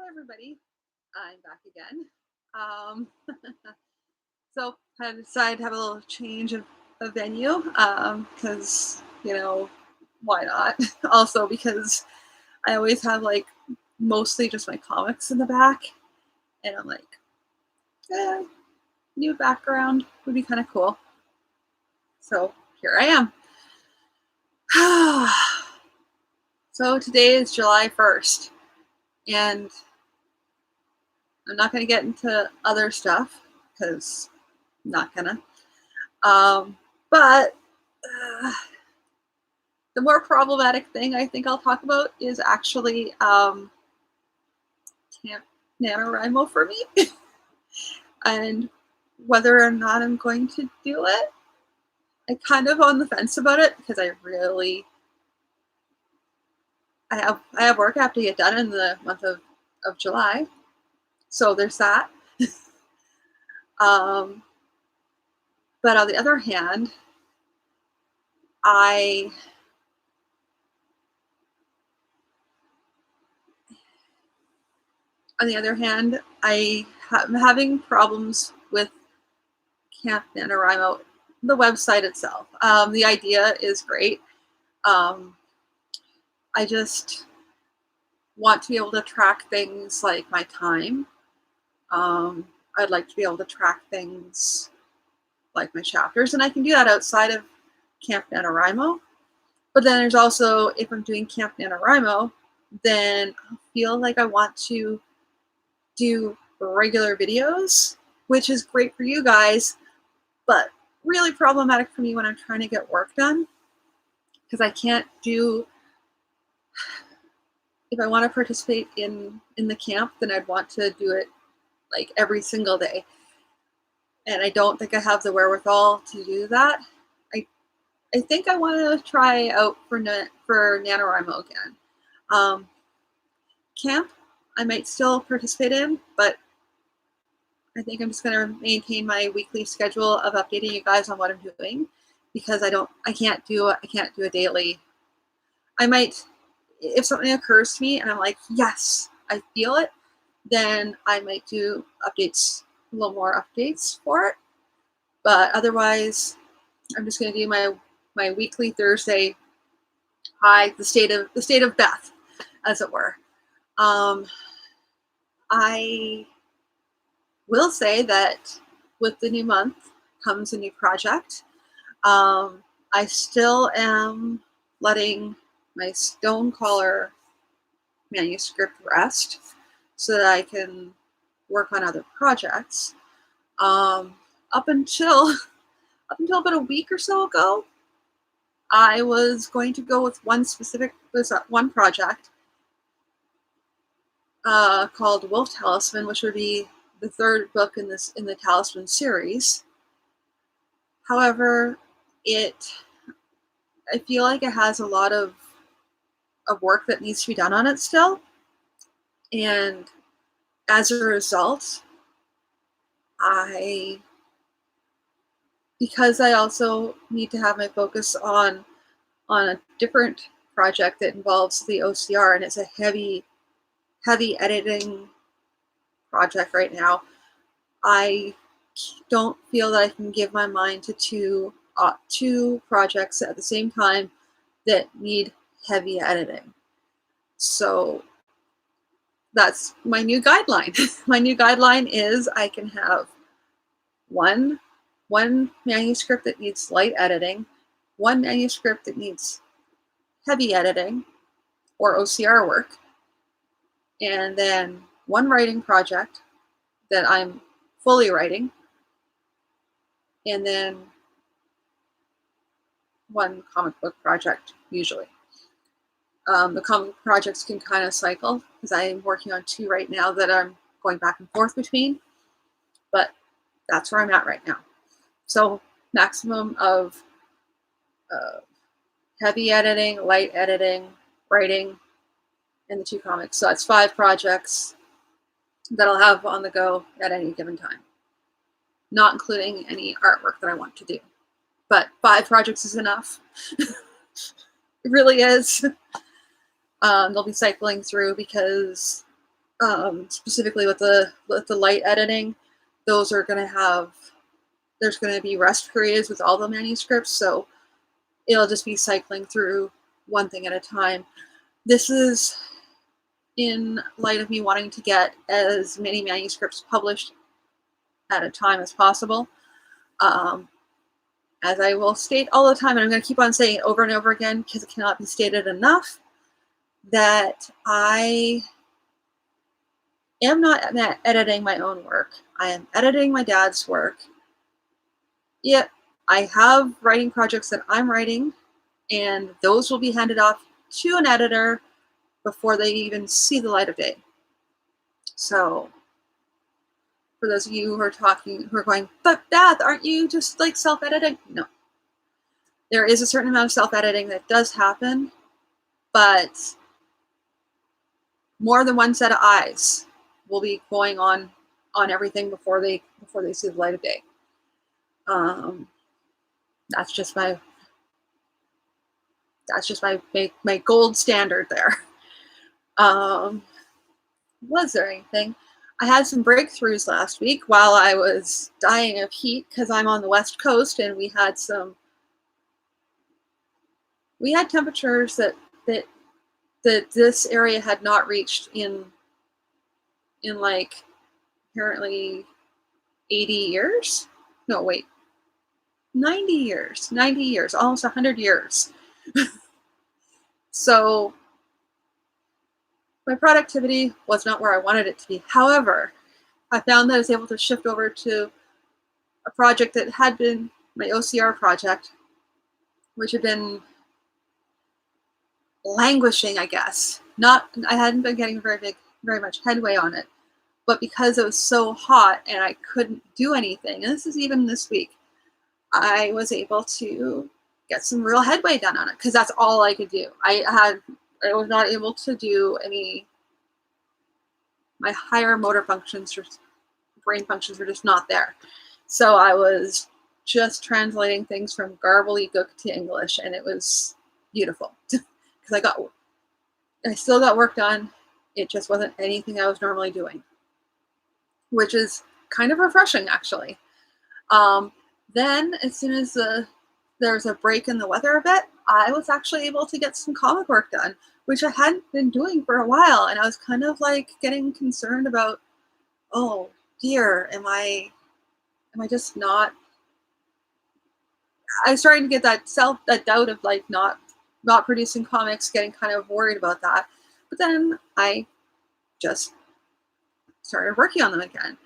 Hi, everybody. I'm back again. Um, so I decided to have a little change of venue because, why not? Also, because I always have like mostly just my comics in the back, and I'm like, eh, new background would be kind of cool. So here I am. So today is July 1st, and I'm not going to get into other stuff because I'm not gonna. Um, but the more problematic thing I think I'll talk about is actually Camp Nanowrimo for me and whether or not I'm going to do it. I kind of on the fence about it because I have work I have to get done in the month of July. So there's that. um, but on the other hand, I I'm having problems with Camp NaNoWriMo, the website itself. The idea is great. Um, I just want to be able to track things like my time. I'd like to be able to track things like my chapters, and I can do that outside of Camp NaNoWriMo. But then there's also, if I'm doing Camp NaNoWriMo, then I feel like I want to do regular videos, which is great for you guys, but really problematic for me when I'm trying to get work done because I can't do. If I want to participate in the camp, then I'd want to do it like every single day, and I don't think I have the wherewithal to do that. I I think I want to try out for NaNoWriMo again. Um, Camp, I might still participate in, but I think I'm just going to maintain my weekly schedule of updating you guys on what I'm doing because I can't do a daily. I might, if something occurs to me and I'm like, yes, I feel it, then I might do updates, a little more updates for it. But otherwise, I'm just going to do my weekly Thursday hi, the state of Beth, as it were. I will say that with the new month comes a new project. I still am letting my Stonecaller manuscript rest so that I can work on other projects. Um, up until about a week or so ago, I was going to go with one project called Wolf Talisman, which would be the third book in the Talisman series. However, I feel like it has a lot of work that needs to be done on it still, and as a result, I because I also need to have my focus on a different project that involves the OCR, and it's a heavy editing project right now. I don't feel that I can give my mind to two projects at the same time that need heavy editing. So that's my new guideline. My new guideline is I can have one manuscript that needs light editing, one manuscript that needs heavy editing or OCR work, and then one writing project that I'm fully writing, and then one comic book project usually. The comic projects can kind of cycle because I'm working on two right now that I'm going back and forth between, but that's where I'm at right now. So maximum of heavy editing, light editing, writing, and the two comics. So that's 5 projects that I'll have on the go at any given time, not including any artwork that I want to do. But 5 projects is enough. It really is. They'll be cycling through because specifically with the light editing. Those are going to have, there's going to be rest periods with all the manuscripts, so it'll just be cycling through one thing at a time. This is in light of me wanting to get as many manuscripts published at a time as possible. As I will state all the time, and I'm going to keep on saying it over and over again because it cannot be stated enough, that I am not editing my own work. I am editing my dad's work. Yet I have writing projects that I'm writing, and those will be handed off to an editor before they even see the light of day. So for those of you who are going, but Beth, aren't you just like self-editing? No. There is a certain amount of self-editing that does happen, but more than one set of eyes will be going on everything before they see the light of day. That's just my gold standard there. Was there anything? I had some breakthroughs last week while I was dying of heat because I'm on the West Coast, and we had temperatures that this area had not reached in like apparently 80 years. No, wait. 90 years, almost 100 years. So my productivity was not where I wanted it to be. However, I found that I was able to shift over to a project that had been my OCR project, which had been languishing, I guess. I hadn't been getting very much headway on it, but because it was so hot and I couldn't do anything, and this is even this week, I was able to get some real headway done on it because that's all I could do. I was not able to do my higher motor functions or brain functions were just not there. So I was just translating things from gobbledygook to English, and it was beautiful because I still got work done. It just wasn't anything I was normally doing, which is kind of refreshing, actually. Then, as soon as there was a break in the weather a bit, I was actually able to get some comic work done, which I hadn't been doing for a while. And I was kind of like getting concerned about, oh dear, am I just not? I was starting to get that doubt of like not producing comics, getting kind of worried about that. But then I just started working on them again.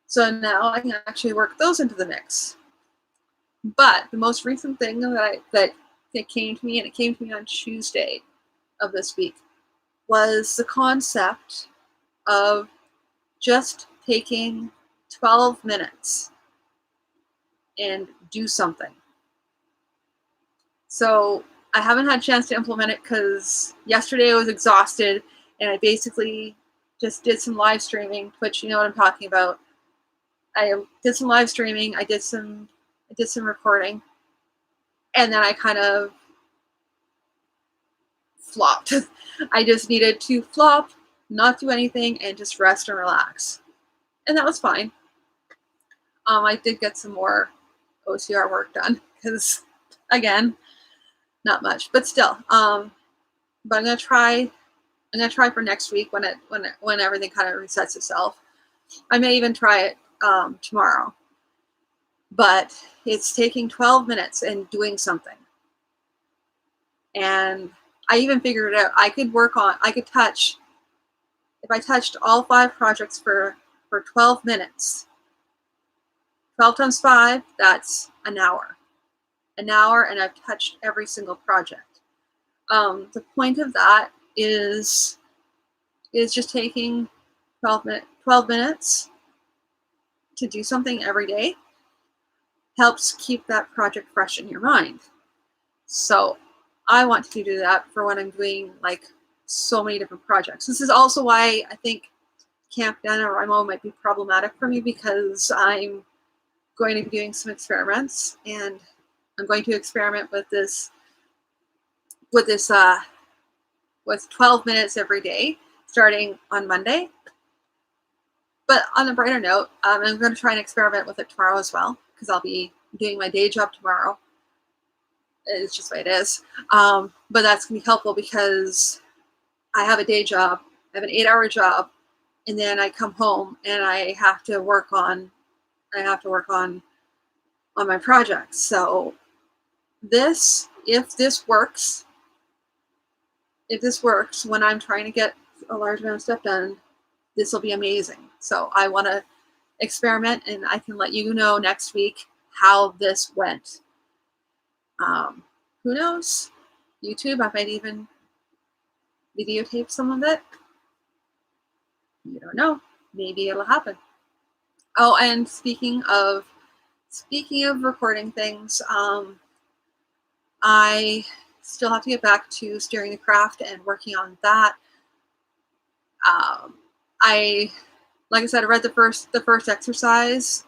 So now I can actually work those into the mix. But the most recent thing that came to me, and it came to me on Tuesday of this week, was the concept of just taking 12 minutes and do something. So I haven't had a chance to implement it because yesterday I was exhausted, and I basically just did some live streaming. Twitch, you know what I'm talking about. I did some live streaming. I did some recording, and then I kind of flopped. I just needed to flop, not do anything, and just rest and relax, and that was fine. I did get some more OCR work done because, again, not much, but still. But I'm gonna try for next week when everything kind of resets itself. I may even try it tomorrow. But it's taking 12 minutes and doing something. And I even figured it out. If I touched all 5 projects for 12 minutes, 12 times 5, that's an hour. An hour, and I've touched every single project. The point of that is just taking 12 minutes to do something every day. Helps keep that project fresh in your mind. So I want to do that for when I'm doing like so many different projects. This is also why I think Camp Nanowrimo might be problematic for me, because I'm going to be doing some experiments, and I'm going to experiment with this with 12 minutes every day, starting on Monday. But on a brighter note, I'm going to try and experiment with it tomorrow as well, because I'll be doing my day job tomorrow. It's just the way it is. But that's going to be helpful because I have a day job. I have an 8-hour job, and then I come home and I have to work on my projects. So if this works when I'm trying to get a large amount of stuff done, this will be amazing. So I want to experiment, and I can let you know next week how this went. Who knows? YouTube, I might even videotape some of it. You don't know. Maybe it'll happen. Oh, and speaking of recording things, I still have to get back to steering the craft and working on that. Like I said, I read the first exercise,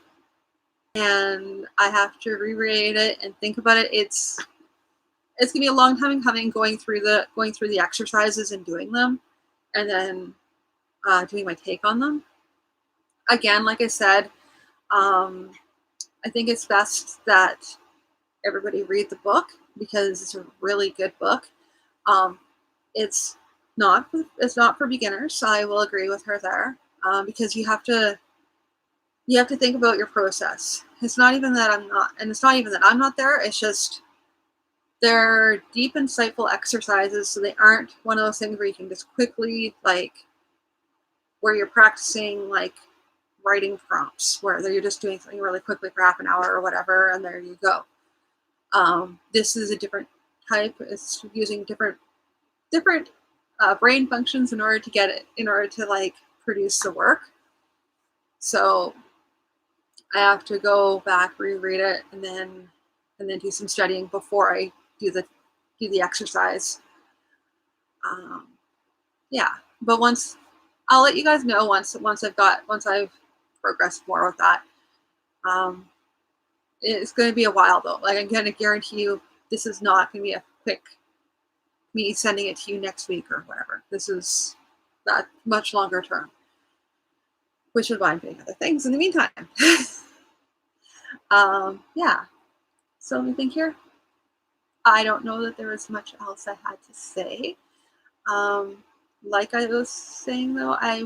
and I have to reread it and think about it. It's gonna be a long time coming, going through the exercises and doing them, and then doing my take on them. Again, like I said, I think it's best that everybody read the book because it's a really good book. It's not for beginners. I will agree with her there, because you have to think about your process. It's not even that I'm not there. It's just they're deep, insightful exercises, so they aren't one of those things where you can just quickly, like, where you're practicing like writing prompts, where you're just doing something really quickly for half an hour or whatever, and there you go. This is a different type. It's using different brain functions in order to like produce the work. So I have to go back, reread it, and then do some studying before I do the exercise. Yeah, but I'll let you guys know once I've progressed more with that. It's going to be a while though. Like, I'm going to guarantee you, this is not going to be a quick me sending it to you next week or whatever. This is that much longer term, which is why I'm doing other things in the meantime. Yeah. So let me think here. I don't know that there was much else I had to say. Like I was saying though, I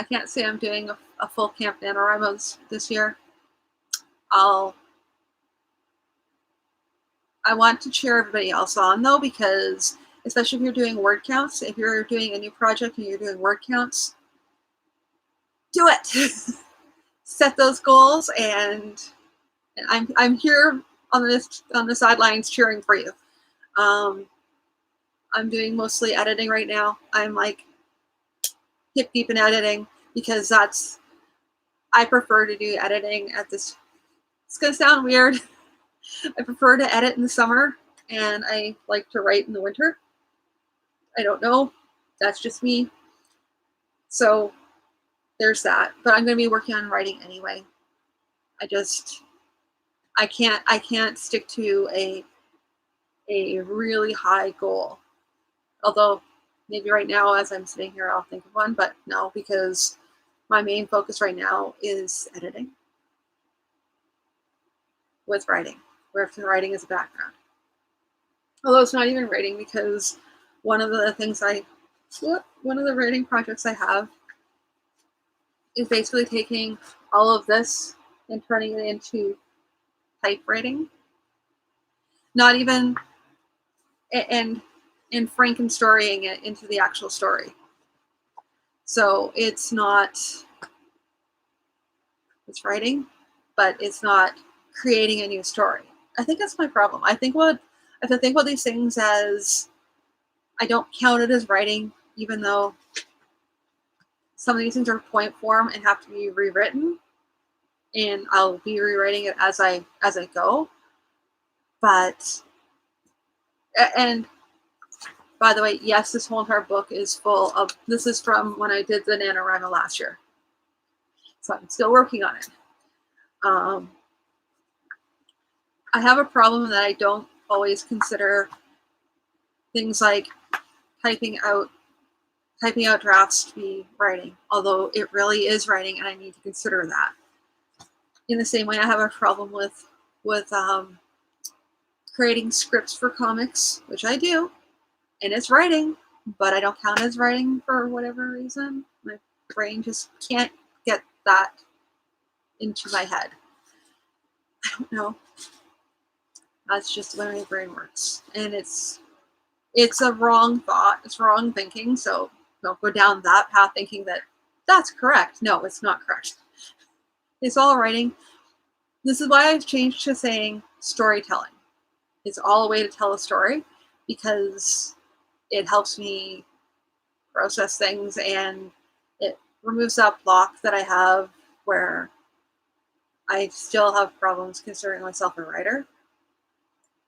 can't say I'm doing a full Camp Nanowrimo this year. I want to cheer everybody else on though, because especially if you're doing word counts, if you're doing a new project and you're doing word counts, do it. Set those goals, and I'm here on the sidelines cheering for you. I'm doing mostly editing right now. I'm like hip deep in editing because I prefer to do editing at this. It's gonna sound weird. I prefer to edit in the summer, and I like to write in the winter. I don't know. That's just me. So there's that. But I'm going to be working on writing anyway. I can't stick to a really high goal. Although maybe right now as I'm sitting here I'll think of one, but no, because my main focus right now is editing with writing, where the writing is a background. Although it's not even writing, because one of the writing projects I have is basically taking all of this and turning it into typewriting. Not even, and Frankenstorying it into the actual story. So it's writing, but it's not creating a new story. I think that's my problem. I have to think about these things as, I don't count it as writing, even though some of these things are point form and have to be rewritten, and I'll be rewriting it as I go. But, and by the way, yes, this whole entire book is full of, this is from when I did the Nanowrimo last year. So I'm still working on it. I have a problem that I don't always consider things like typing out drafts to be writing, although it really is writing, and I need to consider that. In the same way, I have a problem with creating scripts for comics, which I do, and it's writing, but I don't count as writing for whatever reason. My brain just can't get that into my head. I don't know. That's just the way my brain works, and it's a wrong thought. It's wrong thinking. So don't go down that path thinking that that's correct. No, it's not correct. It's all writing. This is why I've changed to saying storytelling. It's all a way to tell a story because it helps me process things, and it removes that block that I have where I still have problems considering myself a writer,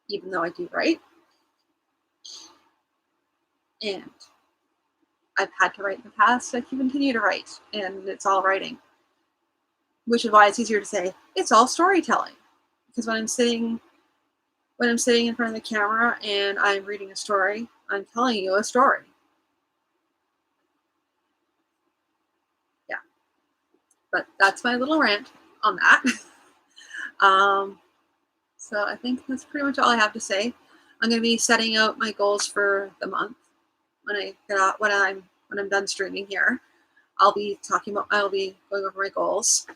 even though I do write. And I've had to write in the past. I can continue to write, and it's all writing, which is why it's easier to say it's all storytelling. Because when I'm sitting in front of the camera and I'm reading a story, I'm telling you a story. Yeah, but that's my little rant on that. So I think that's pretty much all I have to say. I'm going to be setting out my goals for the month when I'm done streaming here. I'll be going over my goals,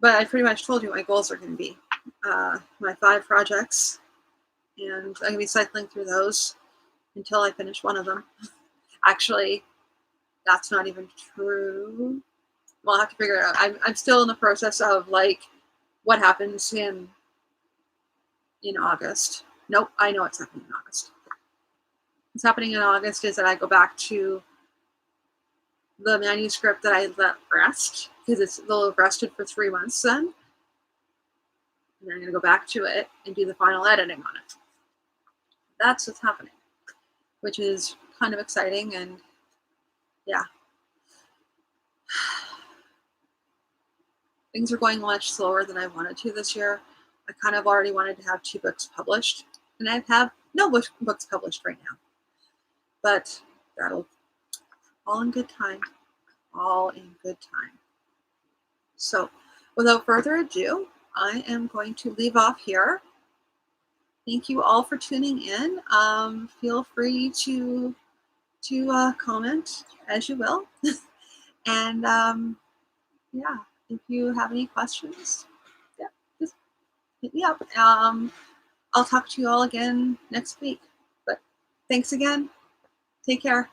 but I pretty much told you my goals are going to be my 5 projects, and I'm going to be cycling through those until I finish one of them. Actually, that's not even true. Well, I'll have to figure it out. I'm still in the process of what happens in August. Nope, I know what's happening in August. What's happening in August is that I go back to the manuscript that I let rest, because they'll have rested for 3 months then. And then I'm going to go back to it and do the final editing on it. That's what's happening, which is kind of exciting, and yeah. Things are going much slower than I wanted to this year. I kind of already wanted to have 2 books published, and I have no books published right now. But that'll all in good time. All in good time. So, without further ado, I am going to leave off here. Thank you all for tuning in. Feel free to comment as you will. And yeah, if you have any questions, yeah, just hit me up. I'll talk to you all again next week. But thanks again. Take care.